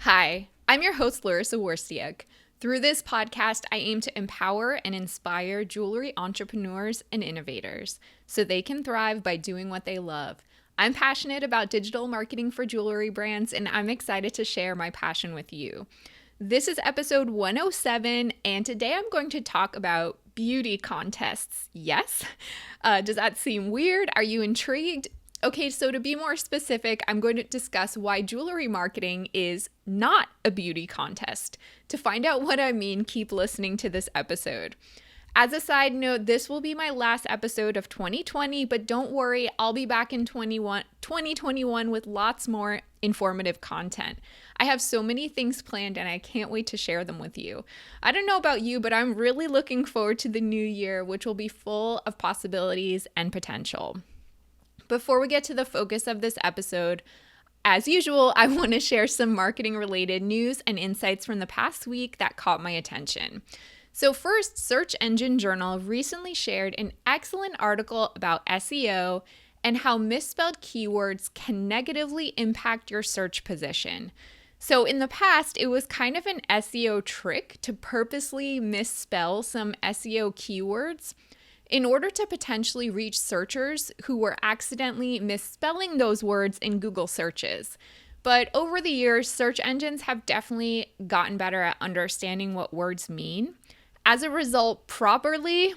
Hi, I'm your host, Larissa Warstiak. Through this podcast, I aim to empower and inspire jewelry entrepreneurs and innovators so they can thrive by doing what they love. I'm passionate about digital marketing for jewelry brands, and I'm excited to share my passion with you. This is episode 107, and today I'm going to talk about beauty contests. Yes? Does that seem weird? Are you intrigued? Okay, so to be more specific, I'm going to discuss why jewelry marketing is not a beauty contest. To find out what I mean, keep listening to this episode. As a side note, this will be my last episode of 2020, but don't worry, I'll be back in 2021 with lots more informative content. I have so many things planned and I can't wait to share them with you. I don't know about you, but I'm really looking forward to the new year, which will be full of possibilities and potential. Before we get to the focus of this episode, as usual, I want to share some marketing related news and insights from the past week that caught my attention. So first, Search Engine Journal recently shared an excellent article about SEO and how misspelled keywords can negatively impact your search position. So in the past, it was kind of an SEO trick to purposely misspell some SEO keywords in order to potentially reach searchers who were accidentally misspelling those words in Google searches. But over the years, search engines have definitely gotten better at understanding what words mean. As a result, properly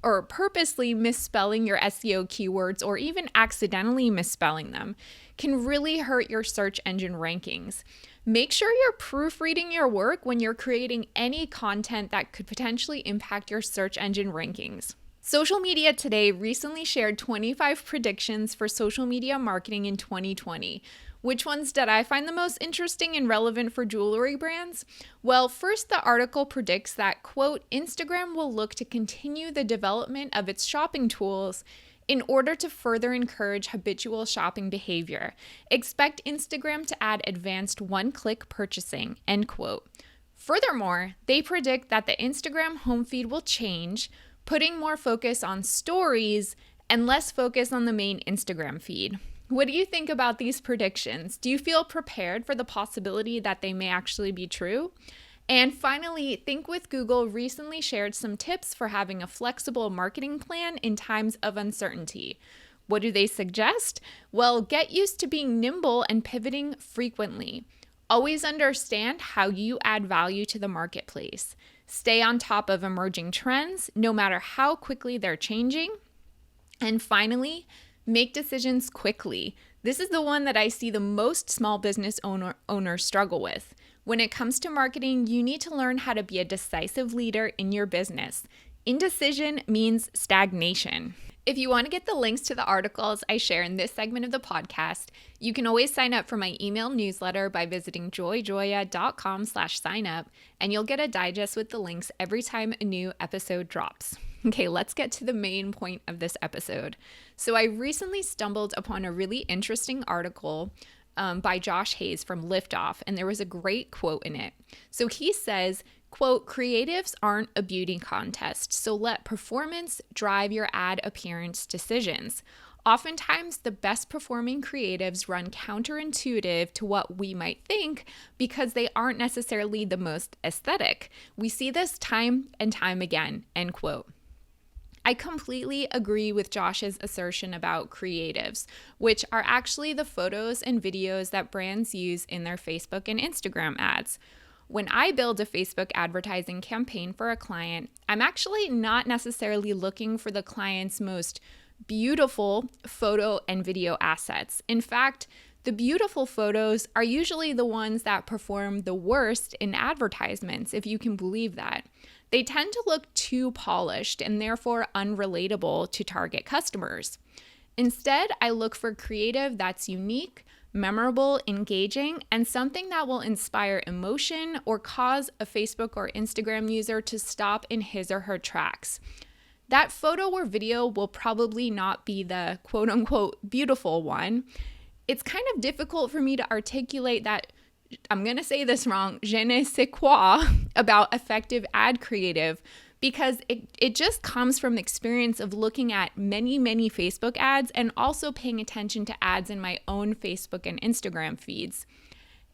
or purposely misspelling your SEO keywords or even accidentally misspelling them can really hurt your search engine rankings. Make sure you're proofreading your work when you're creating any content that could potentially impact your search engine rankings. Social Media Today recently shared 25 predictions for social media marketing in 2020. Which ones did I find the most interesting and relevant for jewelry brands? Well, first, the article predicts that, quote, Instagram will look to continue the development of its shopping tools in order to further encourage habitual shopping behavior. Expect Instagram to add advanced one-click purchasing, end quote. Furthermore, they predict that the Instagram home feed will change, putting more focus on stories and less focus on the main Instagram feed. What do you think about these predictions? Do you feel prepared for the possibility that they may actually be true? And finally, Think with Google recently shared some tips for having a flexible marketing plan in times of uncertainty. What do they suggest? Well, get used to being nimble and pivoting frequently. Always understand how you add value to the marketplace. Stay on top of emerging trends, no matter how quickly they're changing. And finally, make decisions quickly. This is the one that I see the most small business owners struggle with. When it comes to marketing, you need to learn how to be a decisive leader in your business. Indecision means stagnation. If you want to get the links to the articles I share in this segment of the podcast, you can always sign up for my email newsletter by visiting joyjoya.com/sign up, and you'll get a digest with the links every time a new episode drops. Okay, let's get to the main point of this episode. So I recently stumbled upon a really interesting article by Josh Hayes from Liftoff, and there was a great quote in it. So he says, quote, creatives aren't a beauty contest, so let performance drive your ad appearance decisions. Oftentimes, the best performing creatives run counterintuitive to what we might think because they aren't necessarily the most aesthetic. We see this time and time again, end quote. I completely agree with Josh's assertion about creatives, which are actually the photos and videos that brands use in their Facebook and Instagram ads. When I build a Facebook advertising campaign for a client, I'm actually not necessarily looking for the client's most beautiful photo and video assets. In fact, the beautiful photos are usually the ones that perform the worst in advertisements, if you can believe that. They tend to look too polished and therefore unrelatable to target customers. Instead, I look for creative that's unique, memorable, engaging, and something that will inspire emotion or cause a Facebook or Instagram user to stop in his or her tracks. That photo or video will probably not be the quote-unquote beautiful one. It's kind of difficult for me to articulate that, I'm going to say this wrong, je ne sais quoi about effective ad creative because it just comes from the experience of looking at many, many Facebook ads and also paying attention to ads in my own Facebook and Instagram feeds.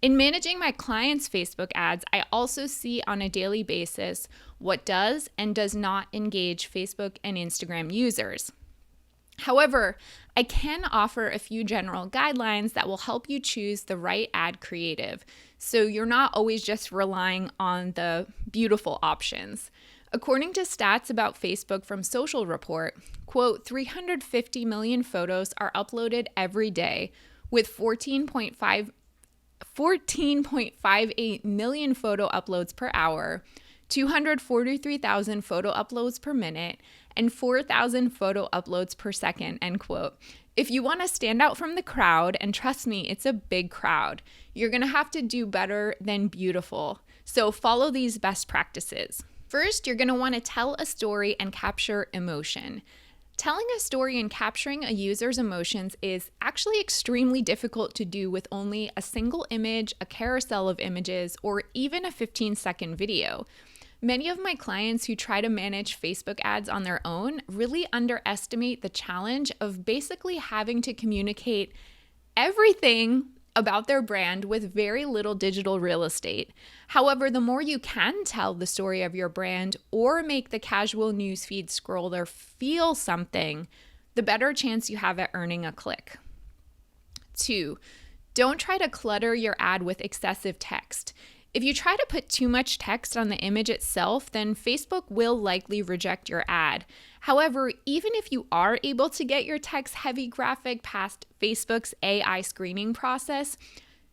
In managing my clients' Facebook ads, I also see on a daily basis what does and does not engage Facebook and Instagram users. However, I can offer a few general guidelines that will help you choose the right ad creative, so you're not always just relying on the beautiful options. According to stats about Facebook from Social Report, quote, 350 million photos are uploaded every day, with 14.58 million photo uploads per hour, 243,000 photo uploads per minute, and 4,000 photo uploads per second, end quote. If you want to stand out from the crowd, and trust me, it's a big crowd, you're going to have to do better than beautiful. So follow these best practices. First, you're going to want to tell a story and capture emotion. Telling a story and capturing a user's emotions is actually extremely difficult to do with only a single image, a carousel of images, or even a 15-second video. Many of my clients who try to manage Facebook ads on their own really underestimate the challenge of basically having to communicate everything about their brand with very little digital real estate. However, the more you can tell the story of your brand or make the casual newsfeed scroller feel something, the better chance you have at earning a click. 2, don't try to clutter your ad with excessive text. If you try to put too much text on the image itself, then Facebook will likely reject your ad. However, even if you are able to get your text-heavy graphic past Facebook's AI screening process,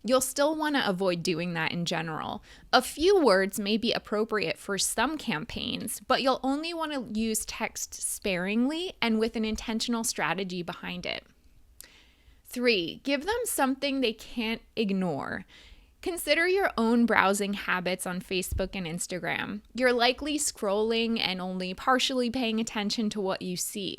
you'll still want to avoid doing that in general. A few words may be appropriate for some campaigns, but you'll only want to use text sparingly and with an intentional strategy behind it. 3, give them something they can't ignore. Consider your own browsing habits on Facebook and Instagram. You're likely scrolling and only partially paying attention to what you see.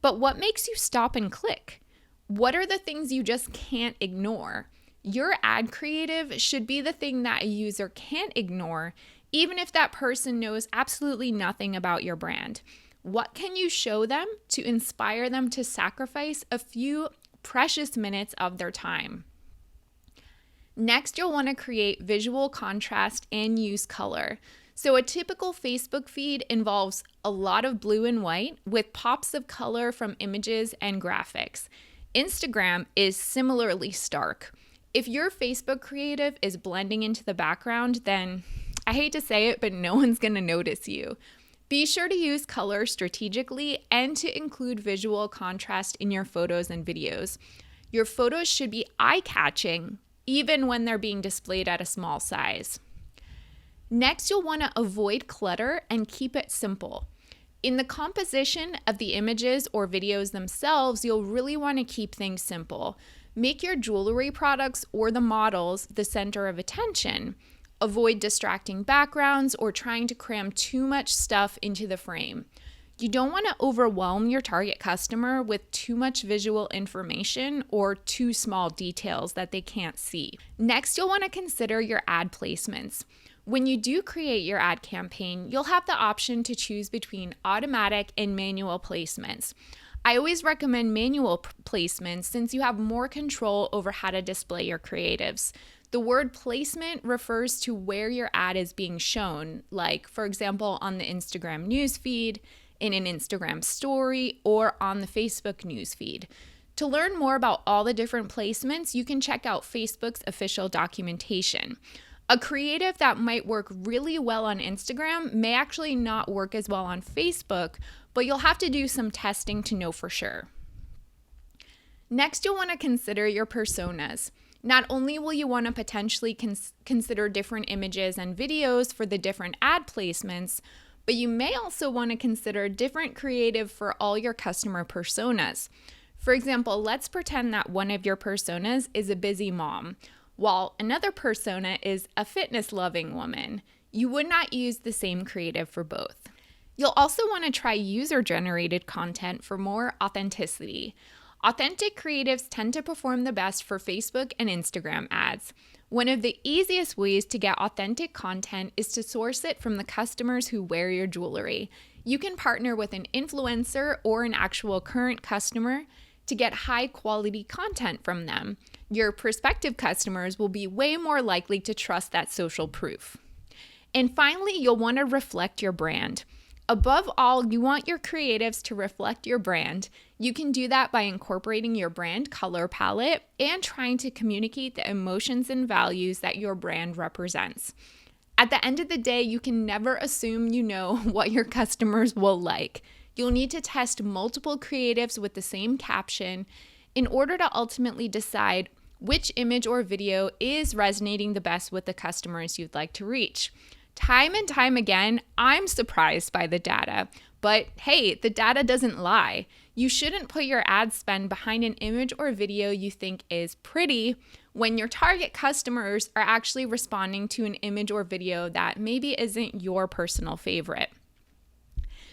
But what makes you stop and click? What are the things you just can't ignore? Your ad creative should be the thing that a user can't ignore, even if that person knows absolutely nothing about your brand. What can you show them to inspire them to sacrifice a few precious minutes of their time? Next, you'll want to create visual contrast and use color. So a typical Facebook feed involves a lot of blue and white with pops of color from images and graphics. Instagram is similarly stark. If your Facebook creative is blending into the background, then I hate to say it, but no one's going to notice you. Be sure to use color strategically and to include visual contrast in your photos and videos. Your photos should be eye-catching, even when they're being displayed at a small size. Next, you'll want to avoid clutter and keep it simple. In the composition of the images or videos themselves, you'll really want to keep things simple. Make your jewelry products or the models the center of attention. Avoid distracting backgrounds or trying to cram too much stuff into the frame. You don't want to overwhelm your target customer with too much visual information or too small details that they can't see. Next, you'll want to consider your ad placements. When you do create your ad campaign, you'll have the option to choose between automatic and manual placements. I always recommend manual placements since you have more control over how to display your creatives. The word placement refers to where your ad is being shown, like, for example, on the Instagram newsfeed, in an Instagram story, or on the Facebook newsfeed. To learn more about all the different placements, you can check out Facebook's official documentation. A creative that might work really well on Instagram may actually not work as well on Facebook, but you'll have to do some testing to know for sure. Next, you'll want to consider your personas. Not only will you want to potentially consider different images and videos for the different ad placements, but you may also want to consider different creative for all your customer personas. For example, let's pretend that one of your personas is a busy mom, while another persona is a fitness-loving woman. You would not use the same creative for both. You'll also want to try user-generated content for more authenticity. Authentic creatives tend to perform the best for Facebook and Instagram ads. One of the easiest ways to get authentic content is to source it from the customers who wear your jewelry. You can partner with an influencer or an actual current customer, to get high quality content from them. Your prospective customers will be way more likely to trust that social proof. And finally, you'll want to reflect your brand. Above all, you want your creatives to reflect your brand. You can do that by incorporating your brand color palette and trying to communicate the emotions and values that your brand represents. At the end of the day, you can never assume you know what your customers will like. You'll need to test multiple creatives with the same caption in order to ultimately decide which image or video is resonating the best with the customers you'd like to reach. Time and time again, I'm surprised by the data, but hey, the data doesn't lie. You shouldn't put your ad spend behind an image or video you think is pretty when your target customers are actually responding to an image or video that maybe isn't your personal favorite.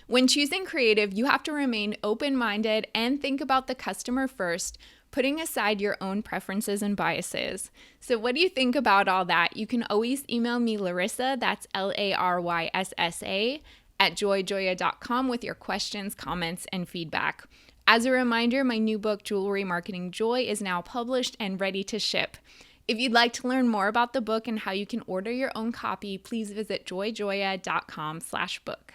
When choosing creative, you have to remain open-minded and think about the customer first, putting aside your own preferences and biases. So what do you think about all that? You can always email me, Larissa, that's Laryssa, @joyjoya.com with your questions, comments, and feedback. As a reminder, my new book, Jewelry Marketing Joy, is now published and ready to ship. If you'd like to learn more about the book and how you can order your own copy, please visit joyjoya.com/book.